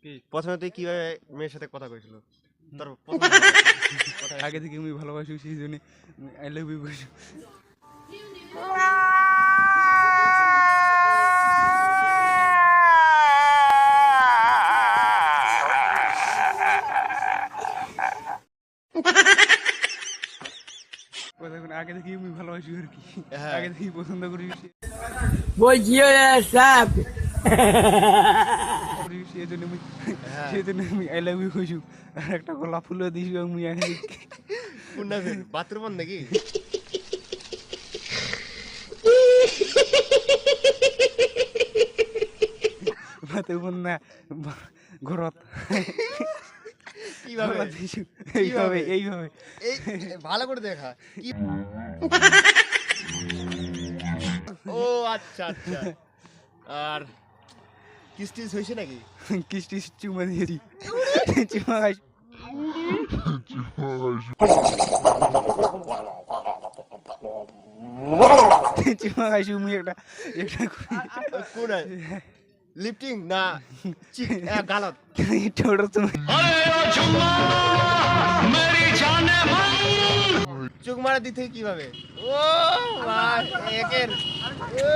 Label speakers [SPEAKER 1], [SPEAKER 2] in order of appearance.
[SPEAKER 1] কি প্রথমে তুই কিভাবে মেয়ের সাথে কথা কইছিল তোর
[SPEAKER 2] আগে থেকে আমি ভালোবাসি সেই জন্য আই লাভ ইউ বলছি। আগে থেকে আমি ভালোবাসি আর কি, আগে থেকেই পছন্দ করি সেজন্য আমি আই লাভ ইউ কইছি। আর একটা গোলাপ ফুলও দিছি আমি আগে
[SPEAKER 1] কোনটা বাথরুম নাকি
[SPEAKER 2] বাথরুম না ঘরত
[SPEAKER 1] কিভাবে
[SPEAKER 2] এইভাবে এইভাবে
[SPEAKER 1] এই ভালো করে দেখা কি ও আচ্ছা আচ্ছা আর কিস্টিস হইছে নাকি
[SPEAKER 2] কিস্টি চুমা দিয়েছি চুমা খাই চুমা খাইছি আমি একটা একটা
[SPEAKER 1] কোন লিফটিং না গালত
[SPEAKER 2] ছোট তুমি
[SPEAKER 1] চোখ মারা দিতে কিভাবে ও ভাই একের ও